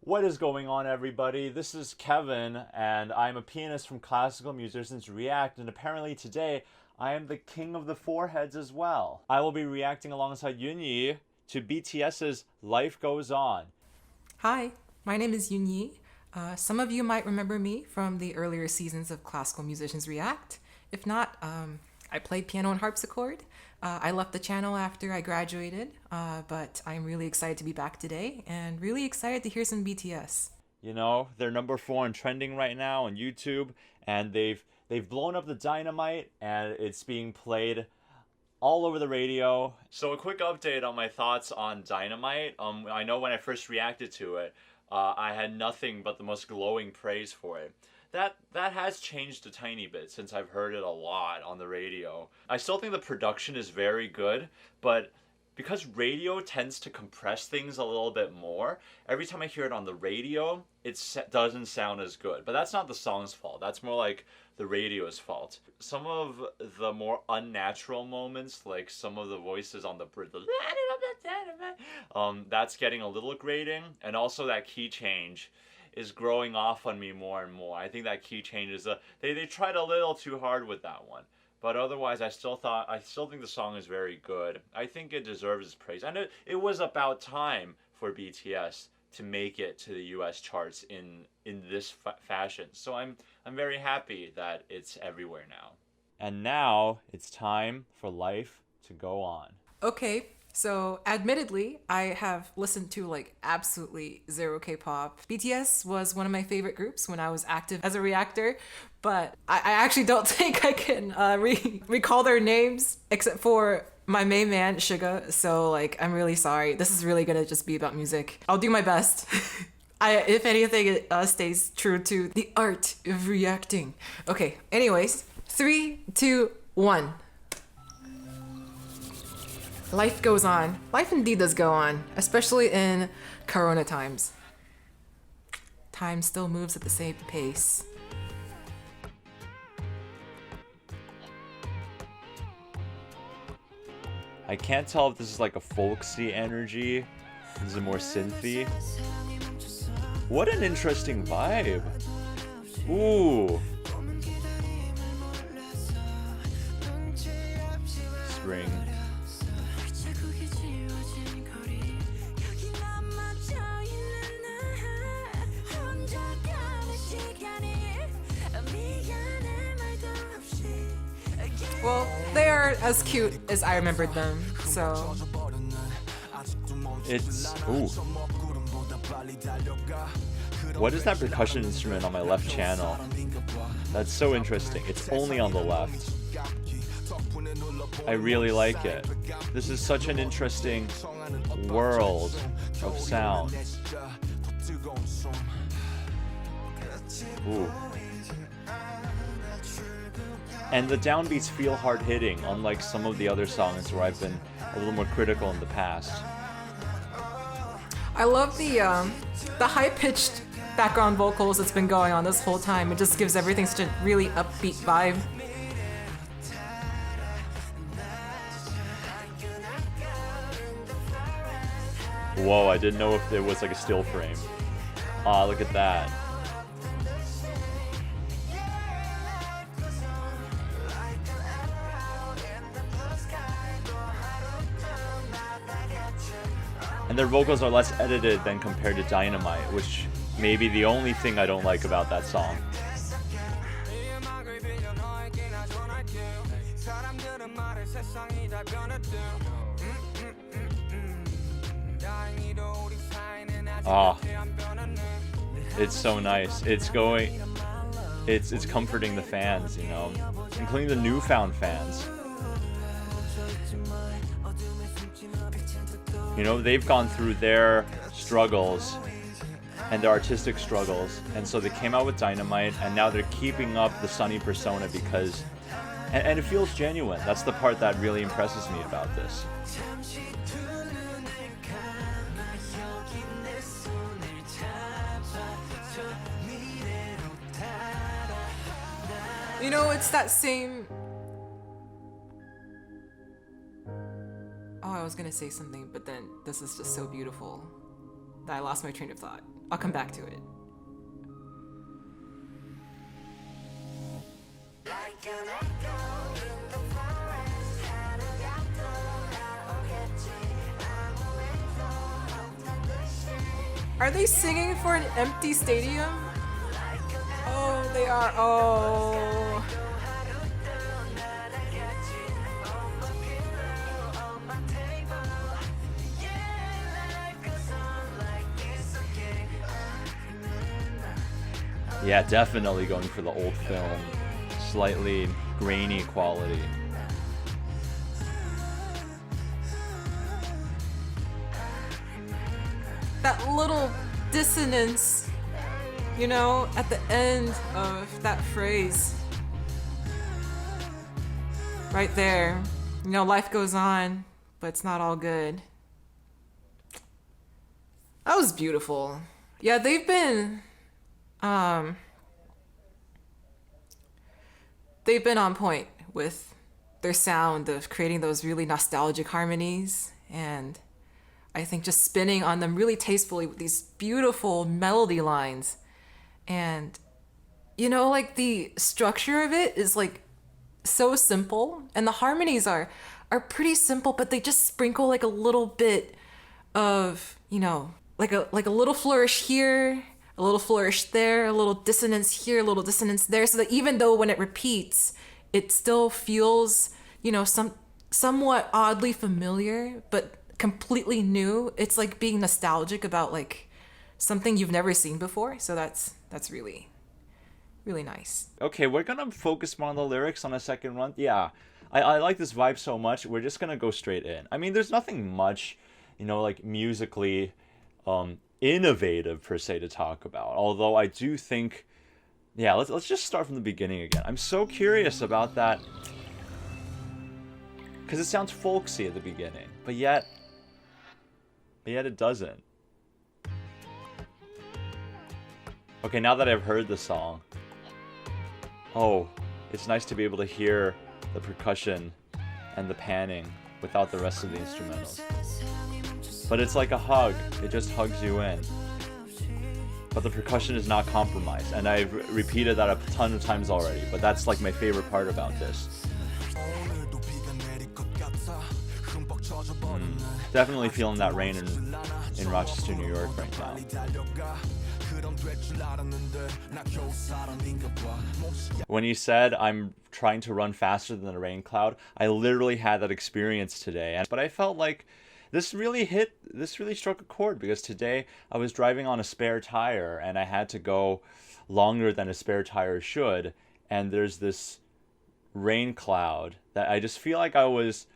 What is going on, everybody? This is Kevin, and I'm a pianist from Classical Musicians React, and apparently today I am the king of the foreheads as well. I will be reacting alongside Yunyi to BTS's Life Goes On. Hi, my name is Yoon Yi. Some of you might remember me from the earlier seasons of Classical Musicians React. If not, I played piano and harpsichord. I left the channel after I graduated, but I'm really excited to be back today and really excited to hear some BTS. You know, they're number 4 in trending right now on YouTube, and they've blown up the Dynamite, and it's being played all over the radio. So a quick update on my thoughts on Dynamite. I know when I first reacted to it, I had nothing but the most glowing praise for it. That has changed a tiny bit since I've heard it a lot on the radio. I still think the production is very good, but because radio tends to compress things a little bit more, every time I hear it on the radio, it doesn't sound as good. But that's not the song's fault. That's more like the radio's fault. Some of the more unnatural moments, like some of the voices on the bridge, that's getting a little grating, and also that key change is growing off on me more and more. I think that key change is they tried a little too hard with that one. But otherwise, I still think the song is very good. I think it deserves its praise. And it was about time for BTS to make it to the US charts in this fashion. So I'm very happy that it's everywhere now. And now it's time for Life to Go On. Okay, so admittedly, I have listened to like absolutely zero K-pop. BTS was one of my favorite groups when I was active as a reactor, but I actually don't think I can recall their names except for my main man, Suga. So like, I'm really sorry. This is really gonna just be about music. I'll do my best. If anything, it stays true to the art of reacting. Okay, anyways, 3, 2, 1. Life goes on. Life indeed does go on, especially in Corona times. Time still moves at the same pace. I can't tell if this is like a folksy energy. This is more synthy. What an interesting vibe. Ooh. Spring. Well, they are as cute as I remembered them, so. It's. Ooh. What is that percussion instrument on my left channel? That's so interesting. It's only on the left. I really like it. This is such an interesting world of sound. Ooh. And the downbeats feel hard-hitting, unlike some of the other songs where I've been a little more critical in the past. I love the high-pitched background vocals that's been going on this whole time. It just gives everything such a really upbeat vibe. Whoa, I didn't know if there was like a still frame. Ah, look at that. And their vocals are less edited than compared to Dynamite, which may be the only thing I don't like about that song. Ah, it's so nice. It's comforting the fans, you know, including the newfound fans. You know, they've gone through their struggles and their artistic struggles, and so they came out with Dynamite, and now they're keeping up the Sunny persona because, and it feels genuine. That's the part that really impresses me about this. You know, it's that same. Oh, I was gonna say something, but then this is just so beautiful. that I lost my train of thought. I'll come back to it. Are they singing for an empty stadium? Oh, they are. Oh. Yeah, definitely going for the old film, slightly grainy quality. That little dissonance, you know, at the end of that phrase. Right there. You know, life goes on, but it's not all good. That was beautiful. Yeah, they've been on point with their sound of creating those really nostalgic harmonies, and I think just spinning on them really tastefully with these beautiful melody lines. And you know, like the structure of it is like so simple, and the harmonies are pretty simple, but they just sprinkle like a little bit of, you know, like a little flourish here, a little flourish there, a little dissonance here, a little dissonance there, so that even though when it repeats, it still feels, you know, somewhat oddly familiar, but completely new. It's like being nostalgic about like something you've never seen before. So that's really, really nice. Okay, we're gonna focus more on the lyrics on a second run. Yeah, I like this vibe so much. We're just gonna go straight in. I mean, there's nothing much, you know, like musically innovative per se to talk about. Although I do think, yeah, let's just start from the beginning again. I'm so curious about that because it sounds folksy at the beginning, but yet it doesn't. Okay, now that I've heard the song, oh, it's nice to be able to hear the percussion and the panning without the rest of the instrumentals. But it's like a hug. It just hugs you in. But the percussion is not compromised. And I've repeated that a ton of times already. But that's like my favorite part about this. Definitely feeling that rain in Rochester, New York right now. When you said I'm trying to run faster than a rain cloud, I literally had that experience today. But I felt like this really struck a chord, because today I was driving on a spare tire and I had to go longer than a spare tire should, and there's this rain cloud that I just feel like I was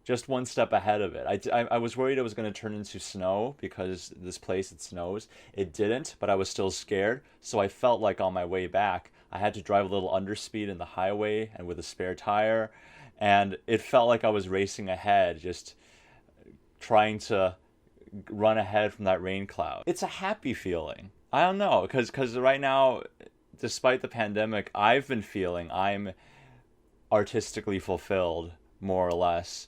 just one step ahead of it. I was worried it was going to turn into snow because this place, it snows. It didn't, but I was still scared. So I felt like on my way back, I had to drive a little underspeed in the highway and with a spare tire. And it felt like I was racing ahead, just trying to run ahead from that rain cloud. It's a happy feeling. I don't know, because right now, despite the pandemic, I've been feeling I'm artistically fulfilled, more or less.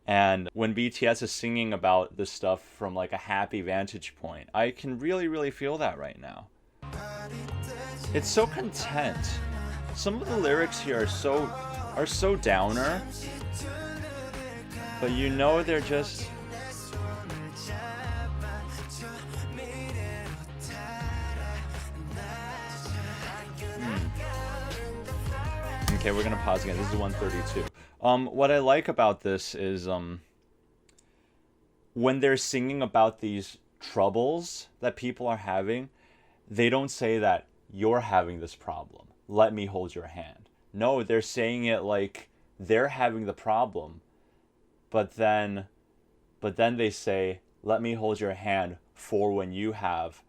And when BTS is singing about this stuff from like a happy vantage point, I can really, really feel that right now. It's so content. Some of the lyrics here are so downer, but you know they're just Okay, we're gonna pause again. This is 132. What I like about this is when they're singing about these troubles that people are having, they don't say that you're having this problem, let me hold your hand. No, they're saying it like they're having the problem, but then they say, let me hold your hand for when you have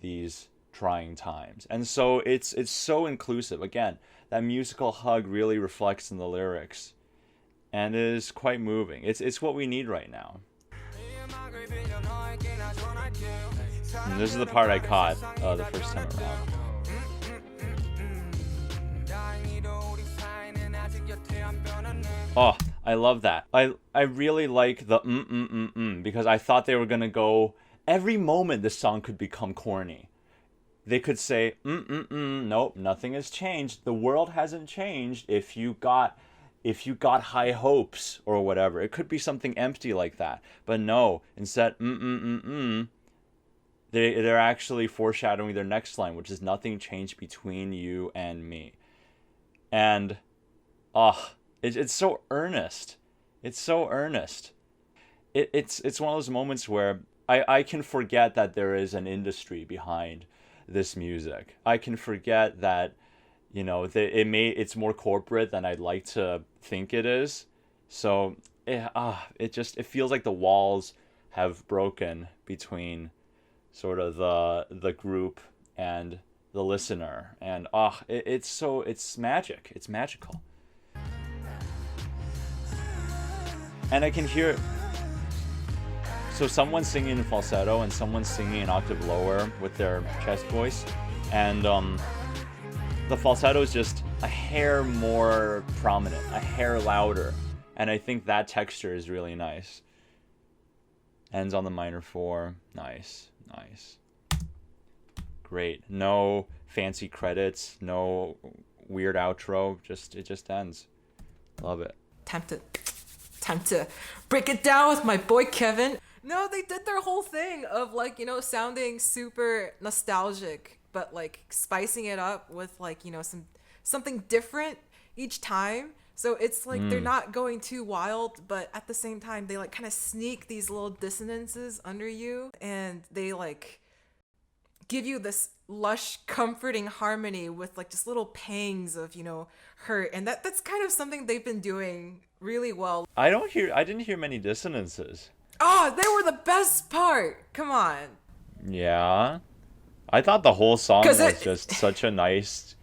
these trying times. And so it's so inclusive. Again, that musical hug really reflects in the lyrics, and it is quite moving. It's what we need right now. And this is the part I caught the first time around. Oh, I love that. I really like the because I thought they were gonna go every moment this song could become corny. They could say, nope, nothing has changed. The world hasn't changed if you got high hopes or whatever. It could be something empty like that. But no, instead, they're actually foreshadowing their next line, which is nothing changed between you and me. And, it's so earnest. It's so earnest. It's one of those moments where I can forget that there is an industry behind this music. I can forget that, it's more corporate than I'd like to think it is. So it feels like the walls have broken between sort of the group and the listener, and it's magic. It's magical, and I can hear it. So someone's singing in falsetto and someone's singing an octave lower with their chest voice, and the falsetto is just a hair more prominent, a hair louder, and I think that texture is really nice. Ends on the minor 4. Nice. Great. No fancy credits, no weird outro, it just ends. Love it. Time to break it down with my boy Kevin. No, they did their whole thing of sounding super nostalgic, but spicing it up with something different each time. So it's they're not going too wild, but at the same time they kind of sneak these little dissonances under you, and they give you this lush, comforting harmony with just little pangs of hurt, and that's kind of something they've been doing really well. I didn't hear many dissonances. Oh, they were the best part. Come on. Yeah. I thought the whole song was just such a nice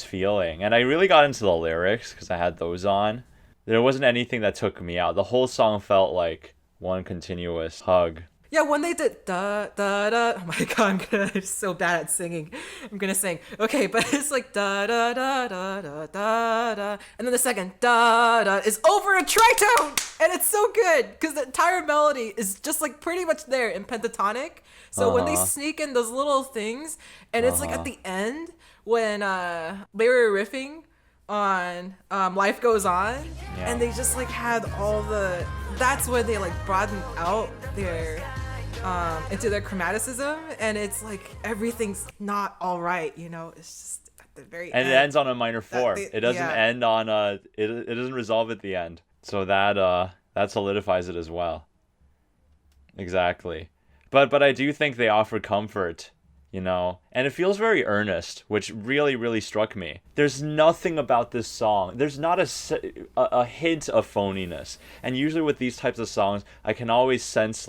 feeling. And I really got into the lyrics because I had those on. There wasn't anything that took me out. The whole song felt like one continuous hug. Yeah, when they did da da da, oh my god, I'm so bad at singing. I'm gonna sing. Okay, but it's da da da da da da da, and then the second da da is over a tritone, and it's so good because the entire melody is just pretty much there in pentatonic. So when they sneak in those little things, and it's at the end when they were riffing on Life Goes On, and they just had all the. That's where they broaden out their into their chromaticism, and it's everything's not all right, it's just at the very end. And it ends on a minor 4. It doesn't end on it doesn't resolve at the end, so that solidifies it as well. Exactly. But I do think they offer comfort, and it feels very earnest, which really, really struck me. There's nothing about this song. There's not a hint of phoniness. And usually with these types of songs, I can always sense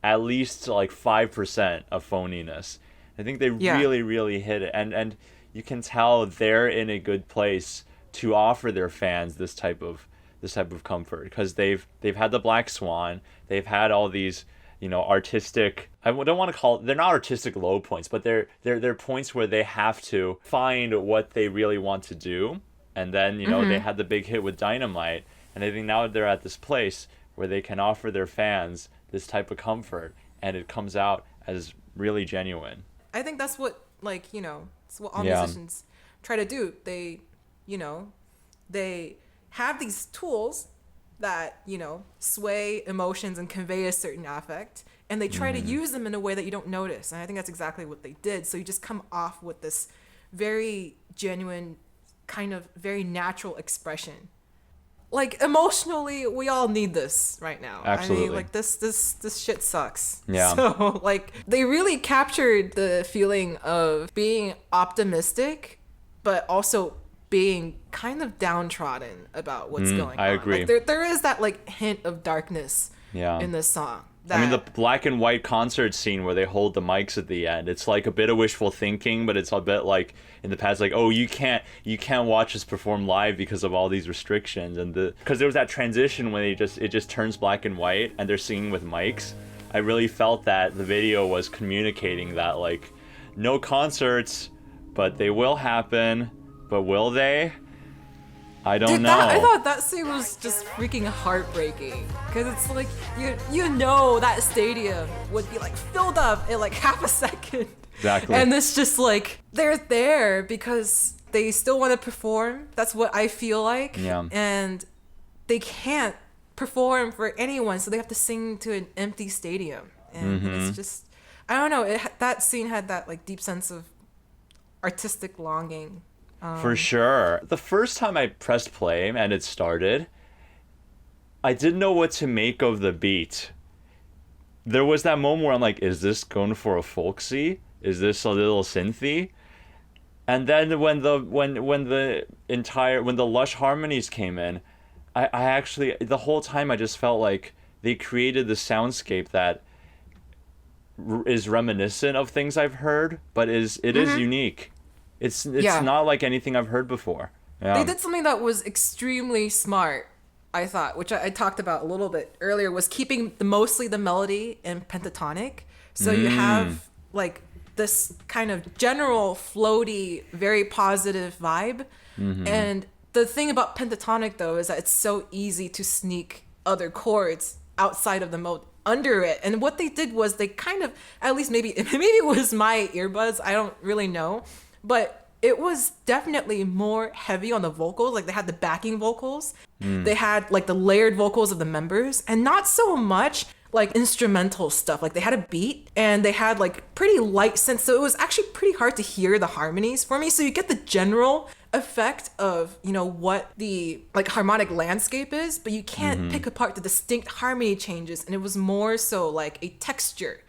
at least 5% of phoniness. I think they really, really hit it. And you can tell they're in a good place to offer their fans this type of comfort, because they've had the Black Swan, they've had all these artistic, I don't want to call it, they're not artistic low points, but they're points where they have to find what they really want to do. And then, they had the big hit with Dynamite, and I think now they're at this place where they can offer their fans this type of comfort, and it comes out as really genuine. I think that's what, it's what all musicians try to do. They, they have these tools that sway emotions and convey a certain affect, and they try to use them in a way that you don't notice, and I think that's exactly what they did. So you just come off with this very genuine, kind of very natural expression. Emotionally, we all need this right now. Absolutely. I mean, this shit sucks. Yeah. So they really captured the feeling of being optimistic, but also being kind of downtrodden about what's going on. I agree. There is that hint of darkness in this song. I mean, the black and white concert scene where they hold the mics at the end, it's a bit of wishful thinking, but it's a bit in the past, oh, you can't watch us perform live because of all these restrictions, and because there was that transition when it just turns black and white and they're singing with mics. I really felt that the video was communicating that no concerts, but they will happen. But will they? I don't Dude, know. I thought that scene was just freaking heartbreaking. Because it's like, you know that stadium would be like filled up in like half a second. Exactly. And it's just like, they're there because they still want to perform. That's what I feel like. Yeah. And they can't perform for anyone, so they have to sing to an empty stadium. And it's just, I don't know, that scene had that like deep sense of artistic longing. For sure. The first time I pressed play and it started, I didn't know what to make of the beat. There was that moment where I'm like, is this going for a folksy? Is this a little synthy? And then when the lush harmonies came in, I actually, the whole time I just felt like they created the soundscape that is reminiscent of things I've heard, but is unique. It's not like anything I've heard before. Yeah. They did something that was extremely smart, I thought, which I talked about a little bit earlier, was keeping mostly the melody in pentatonic. So you have like this kind of general floaty, very positive vibe. And the thing about pentatonic though is that it's so easy to sneak other chords outside of the mode under it. And what they did was they kind of, at least maybe it was my earbuds, I don't really know, but it was definitely more heavy on the vocals. Like they had the backing vocals, they had like the layered vocals of the members, and not so much like instrumental stuff. Like they had a beat and they had like pretty light synth, so it was actually pretty hard to hear the harmonies for me. So you get the general effect of, you know, what the like harmonic landscape is, but you can't pick apart the distinct harmony changes. And it was more so like a texture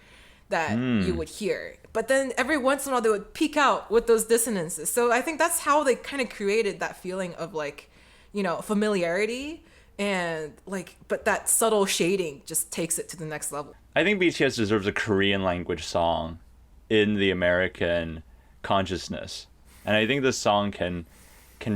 that you would hear. But then every once in a while they would peek out with those dissonances. So I think that's how they kind of created that feeling of like, you know, familiarity, and like, but that subtle shading just takes it to the next level. I think BTS deserves a Korean language song in the American consciousness. And I think this song can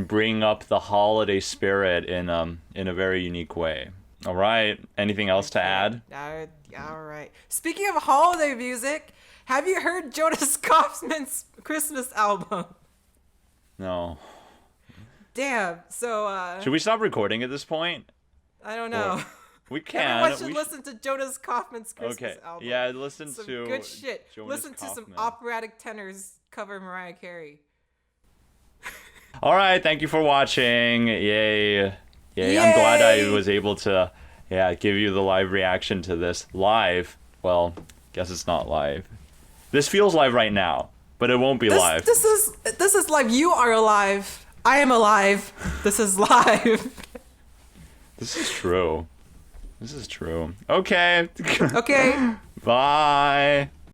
bring up the holiday spirit in a very unique way. All right. Anything else to add? All right. Speaking of holiday music, have you heard Jonas Kaufman's Christmas album? No. Damn. So Should we stop recording at this point? I don't know. We can. Everyone should listen to Jonas Kaufman's Christmas album. Yeah, listen some to good shit. Jonas Listen to some Kaufman. operatic tenors cover Mariah Carey. All right, thank you for watching. Yay. I'm glad I was able to give you the live reaction to this. Live. Well, guess it's not live. This feels live right now, but it won't be live. This is live. You are alive. I am alive. This is live. This is true. Okay. Okay. Bye.